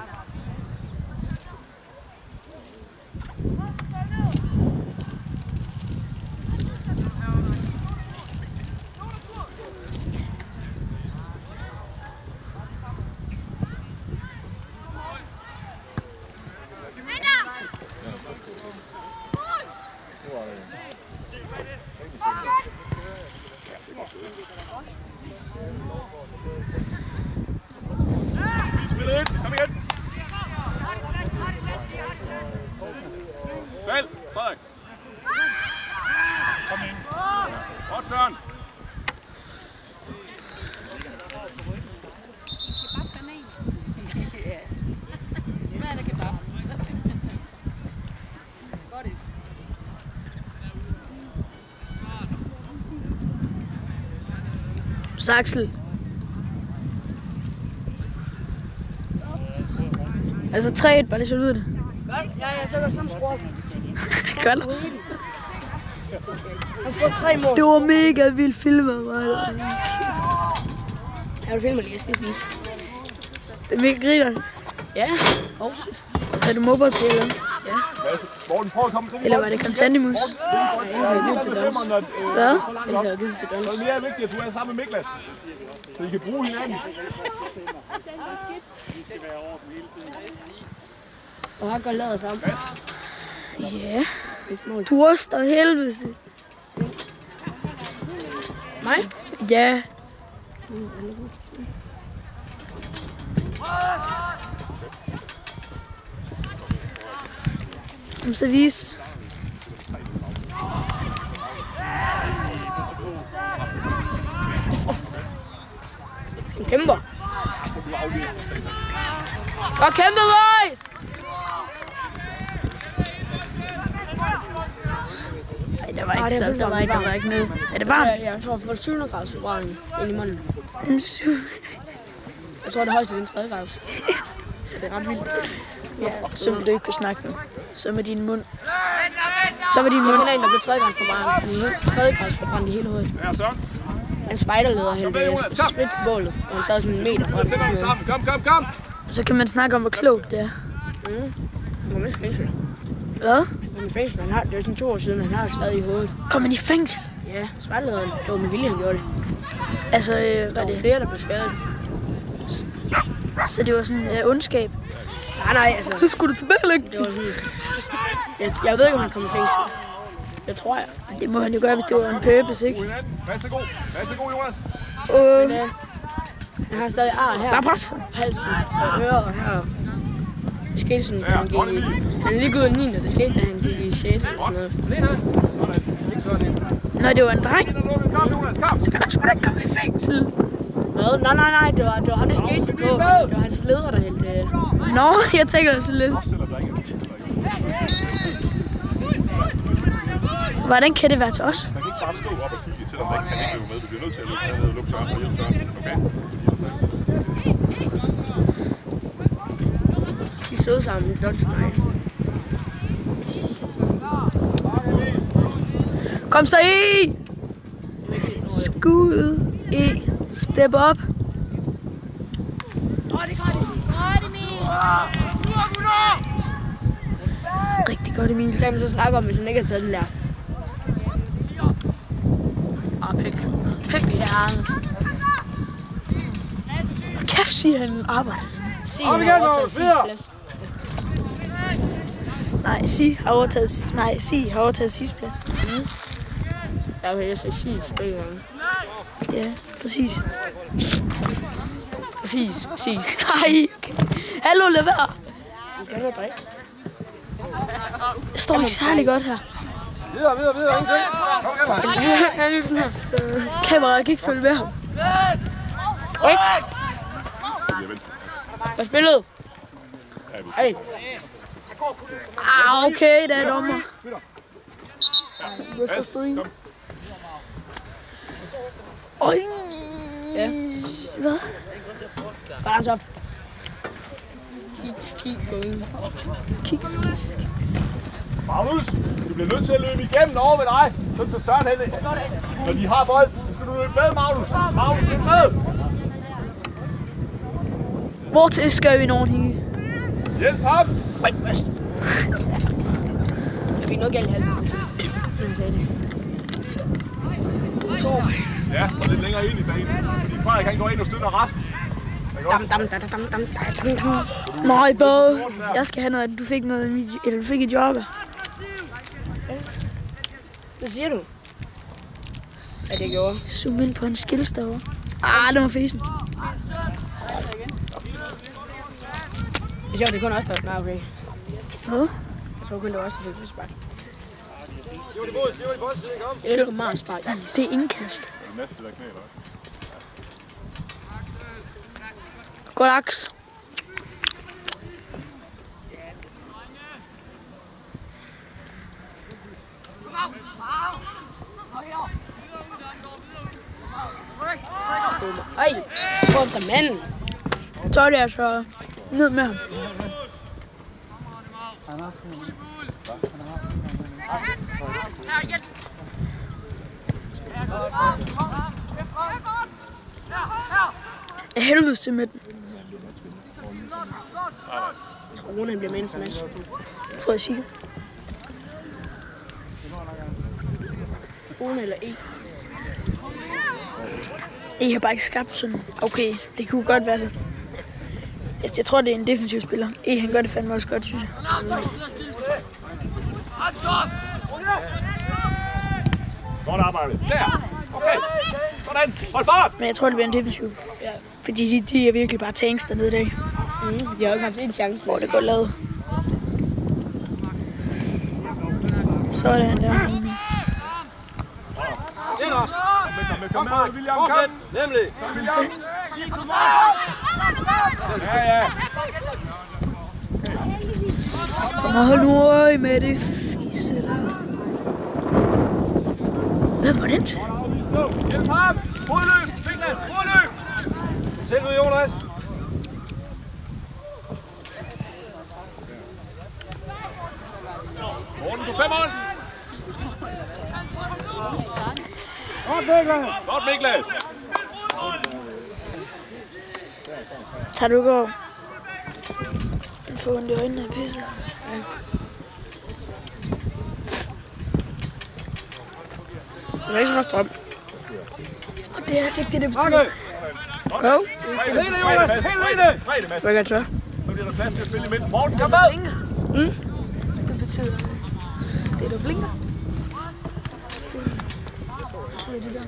Spil ind. Kom igen. Fæld. Frederik. Kom ind. Godt, Søren. Saksel. Altså 3-1, bare lige så du ved det. Godt. Ja, så går det samme sprog. Godt. Han får 3 mål. Det var mega vildt filmet, mig. Ja, du filmer lige, jeg skal spise. Det er mega griner. Ja. Er du MobilePay eller? Ja. Morten, prøv at komme. Eller var det Contantimus? Jeg har givet til Dons. Hvad? Jeg har givet til Dons. Det er mere vigtigt, at du er sammen med Miklas. Så I kan bruge hinanden. Og har godt lavet sammen. Ja. Du er også der helvede. Mig? Ja. Om service. Du kæmper. Godt kæmpet, boys! Ej, der var ikke noget. Er det varmt? Jeg tror, for 700 graders forbrænning ind i munden. En syv. Jeg tror, det højeste er en 3 graders. Så det er ret vildt. Ja, så må du ikke kunne snakke nu. Så med din mund. Så var din mund en, der blev 3 graders forbrændt. 3 graders forbrændt i hele hovedet. Ja, så. En spejderleder hældte sprit på bålet, og han sad sådan en meter fra Sæt sammen. Kom. Så kan man snakke om, hvor klogt det er. Han kom i fængsel. Hvad? Han kom i fængsel. Han har, det var sådan 2 år siden, han har det stadig i hovedet. Kom man i fængsel? Ja, spejderlederen. Det var med vilje, han gjorde det. Altså, Der var var det? flere, der blev skadet. Så det var sådan ondskab? Nej, altså. Så skulle du tilbagelægge. Det var sådan... Jeg ved ikke, om han kom i fængsel. Det tror jeg. Det må han jo gøre, hvis det var en purpose, ikke? Værsgo, Jonas. Men han har stadig ar her. Bare pres. På halsen og øret og her. Det skete sådan, da han gik i... Han er lige gået i 9. Det skete, da han gik i 6. Når det var en dreng, Kom, Jonas, kom. så kan han sgu da ikke komme i fængsel. Hvad? Nej. Det var ham, det skete på. Det var hans leder, der hældte... Nå, jeg tænker så lidt. Hvordan kan det være til os? Man kan ikke bare stå op og kigge til, om der ikke kan ikke løbe med. Du bliver nødt til at lukke Søren og hjælpe Søren. Okay? De sidder sammen i Dons mig. Kom så i! Skud i. Step up. Rigtig godt, Emil. Så kan man så snakke om, hvis han ikke har taget den der. Pæk, ja, Anders. Kæft, siger han arbejder. Sig, han har overtaget sin plads. Sig har overtaget sidste plads. Ja, okay, jeg siger sig begge gange. Ja, præcis. Præcis. Nej, okay. Hallo, lad være. Du skal have noget drikke. Jeg står ikke særlig godt her. Videre, ingenting. Kom, Kameraet kan ikke følge med ham. Hvad spillede? Hey. Okay, der er dommer. Øj. Ja. Hvad? Balance op. Keep going. Kiks. Magnus, du bliver nødt til at løbe igennem over ved dig. Sådan så Søren henne. Når de har bold, så skal skal du med, Magnus. Magnus, skal du med? Hvor til skal vi nogen hænge? Hjælp ham! Jeg fik noget galt i halsen. Jeg sagde det. 2. Ja, og lidt længere ind i banen. Fordi Frederik han går ind og støtter Rasmus. Nej, Bode. Jeg skal have noget. Du fik noget, eller du fik et job. Det siger du? Ja, det gjorde. Zoom ind på en skills derovre. Det var fesen. Det er sjovt, det er kun os, der er okay. Hvad? Jeg tror kun, det var os, der fik frispark. Jeg elsker meget spark. Det er indkast. Godt aks. Ej, prøv efter manden. Så er det altså ned med ham. Jeg helvedes til midten. Jeg tror, Rune bliver med en for masse. Prøv at sige. Rune eller E? I har bare ikke skabt sådan. Okay, det kunne godt være det. Jeg tror, det er en defensiv spiller. Han gør det fandme også godt, synes jeg. Godt arbejde. Der. Okay. Sådan. Hold fart. Men jeg tror, det bliver en defensiv. Ja. Fordi de er virkelig bare tanks dernede i dag. De har ikke haft en chance. Hvor det går lavet. Sådan der. Kom med, William. Kom. Nemlig. Kom, William. Ja. Kom og hold nu øje med det fisse der. Hvem var den til? Hjælp ham. Modløb. Niklas, modløb. Selv ud, Jonas. Morten på 5'eren. Godt, Niklas. Godt, Niklas. Tager du går? Få ondt i øjnene af pisset. Ja. Det er ikke så meget strøm. Og det er altså ikke det, det betyder. Jo. Helt nede, Jonas. Helt nede. Hvad kan jeg så? Så bliver der plads til at spille i midten. Morten, kom med. Det betyder det, du blinker. Det betyder det der.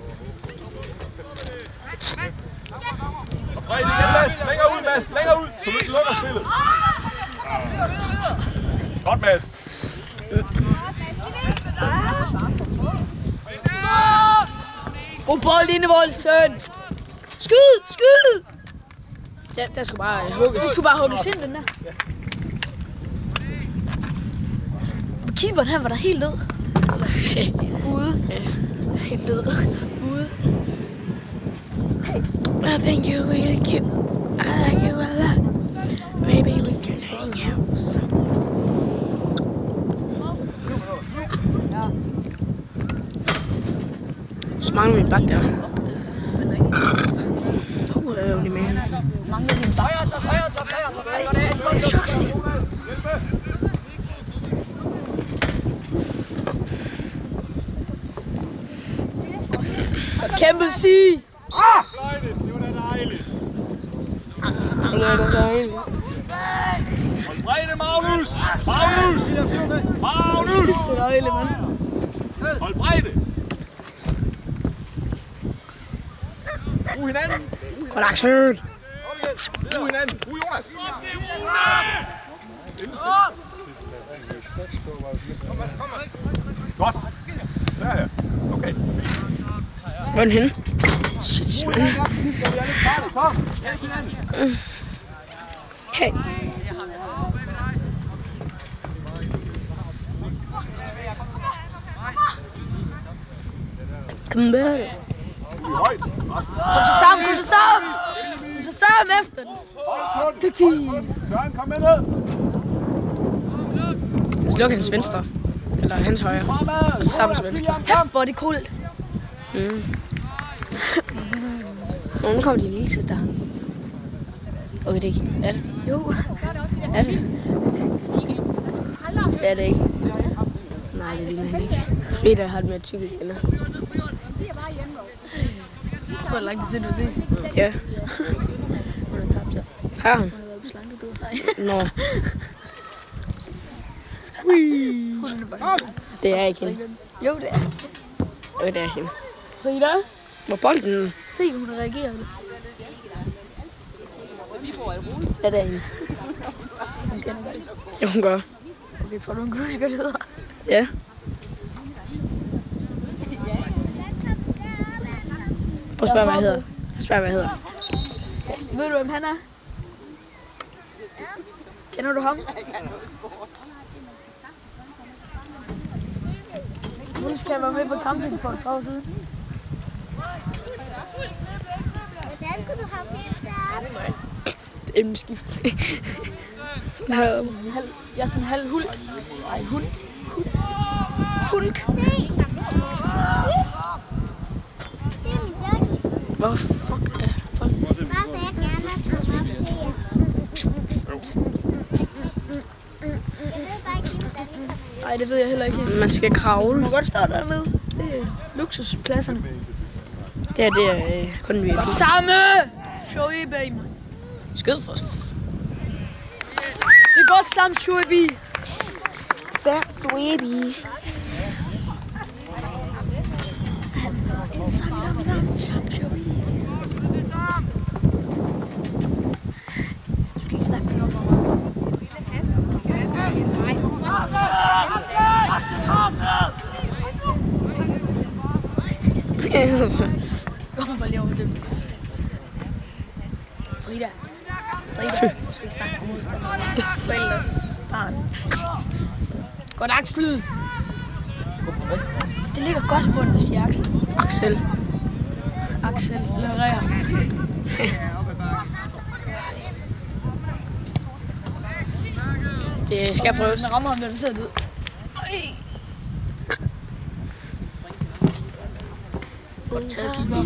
Bred igen, Mads. Længere ud, Mads. Længere ud, så du ikke lukker spillet. Godt, Mads. God bold inde, Voldsen. Skyd! Ja, der skulle bare hugges. Du skulle bare hugges ind, den der. Keeperen, han var der helt død. Ude. Helt død. Ude. I think you're really cute. I like you a lot. Maybe we can hang out. Så mangler vi en bak der. Holy man. Mangler din bak. Kæmpe sige! Hold bredde, Magnus. Magnus. Det er dejligt, mand. Hold bredde. Brug hinanden. Godt Axel! Brug hinanden. Brug Jonas. Godt. Der her. Okay. Hvor er den henne? Shit, man. Hey. Kom med det. Højt. Kom så sammen efter den. Dygtig. Søren, kom med ned. Jeg skal lukke hans venstre. Eller hans højre. Og så sammen til venstre. Hæft, hvor er det koldt. Nu kommer de lige til der. Okay, det er ikke. Er det? Jo. Er det? Det er det ikke. Nej, det ligner han ikke. Frida har det med tykke kender. Jeg tror, det er langt til, du har set. Ja. Hun har tabt sig. Har hun? Hun har været på slankekur. Nå. Det er ikke hende. Jo, det er. Jo, det er hende. Frida? Hvor bolden? Se, hun har reageret. Ja, det er hende. Hun kender det. Ja, hun gør. Okay, tror du, hun kan huske, hvad det hedder? Ja. Prøv at spørge, hvad jeg hedder. Spørg, hvad jeg hedder. Ved du, hvem han er? Kender du ham? Hun skal være med på camping for et par år siden. Hvordan kunne du have det der? Emneskift. Nej. Jeg er sådan en halv hul. Nej, hund. Hulk. Hvor fuck er folk? Nej, det ved jeg heller ikke. Man skal kravle. Du må godt stå dernede. Det er luksuspladserne. Det er kun vi. Samme! Shoaib. Skød for. Det er godt sammen, Shoaib. Så Sweetie. Sammen, Shoaib. Du skal ikke snakke med nogen. Kom bare lige over det. Frida. Du skal ikke snakke med modstanderen. Forældres barn. Godt, Axel. Det ligger godt i bunden, siger Axel. Axel levererer. Det skal prøves. Den rammer ham, når det sidder ud. Taget keeper.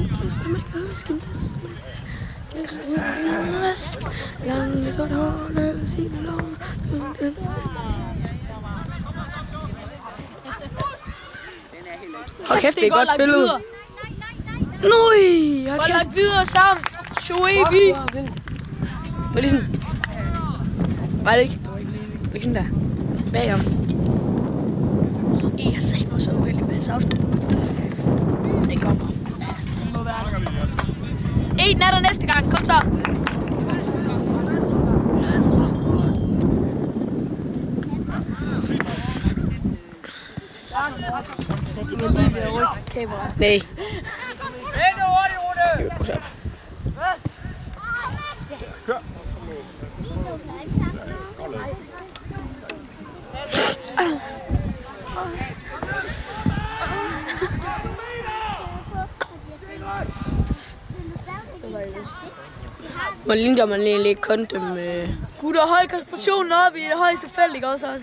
Hold kæft, det er godt spillet. Nøj, hold kæft. Lagt videre sammen. Shoaib. Det var lige sådan. Var det ikke? Lige sådan der. Bagom. Jeg sagde mig så uheldig med hans afslutning. Det kommer. Det må være det. En er der næste gang. Kom så. Nej. Skal vi prøve Kør. Hvor lignede man egentlig ikke kun dem... Gutter, hold koncentrationen op i det højeste felt, ikke også? Ja,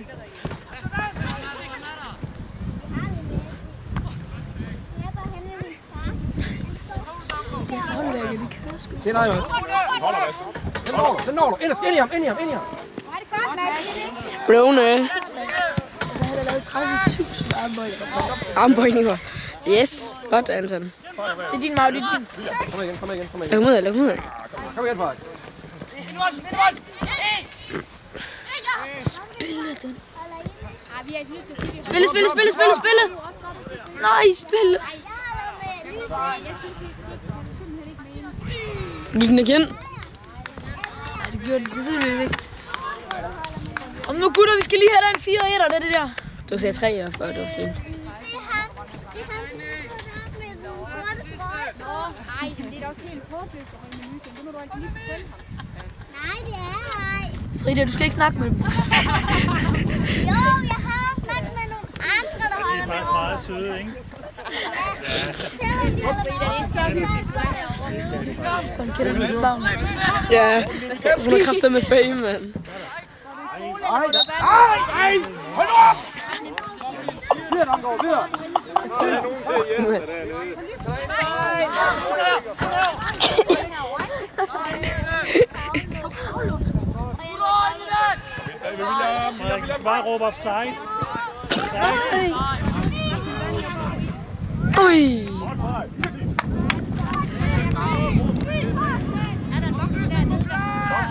så hold væk, de kører sgu. Det er dig, Mads. Den når du. Ind i ham. Rune. Altså, han har lavet 30.000 armbøjninger. Armbøjninger. Yes. Godt, Anton. Det er din mag, det er din. Kom igen. Luk ham ud. Kom igen, far. Spille den. Spille. Nej, spille. Gik den igen? Nej, det gjorde den til siden, ikke. Om nu gutter, vi skal lige have en 4-1'er, det der. Du sagde 3 før, det var fint. Nej, men det er da også helt håbløst at ringe med nye ting. Det må du altså lige fortælle ham. Nej, det er ej. Frida, du skal ikke snakke med dem. Jo, jeg har snakket med nogle andre, der holder med. Det er faktisk meget søde, ikke? Frida, det er så hyggeligt, du er herovre. Hvordan kender du dit navn? Ja, hun har kræfter med fame, mand. Ej! Hold nu op! Videre, er nogen til at hjælpe dig dernede. Frederik, bare råbe offside. Ui!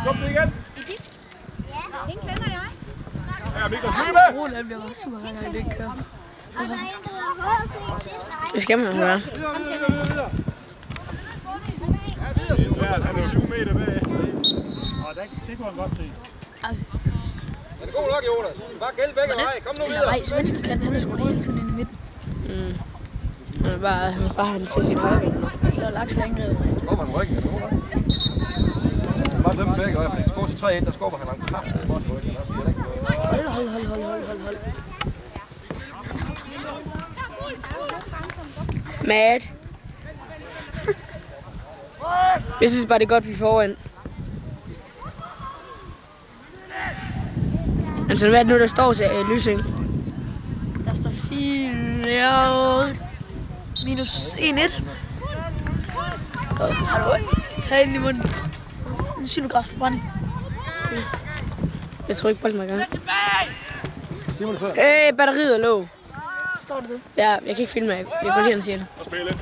Stop det igen. Den kender jeg. Ja, Mikkel, Sybe! Roland bliver også super, hver gang det ikke kører. Det skal man jo være. Det er svært, han er 20 meter bag. Det kunne han godt se. Er det god nok, Jonas? Bare gælde begge veje. Kom nu videre. Vejs venstre kant, han er sgu da hele tiden inde i midten. Han er bare han til sit højre ben nu. Det er laks længere. Skubber han ryggen, er det god nok? Bare dømme begge veje, for han skår til 3-1, der skubber han ham kraft. Hold. Mad. Jeg synes bare, det er godt, vi er foran. Altså, hvad er det nu, der står til Lysing? Der står 4 minus 1-1. Hallo. Herinde i munden. En synografforbrænding. Jeg tror ikke, bolden var i gang. Batteriet er low. Står det det? Ja, jeg kan ikke filme, jeg kan godt lide, han siger det. Og spille.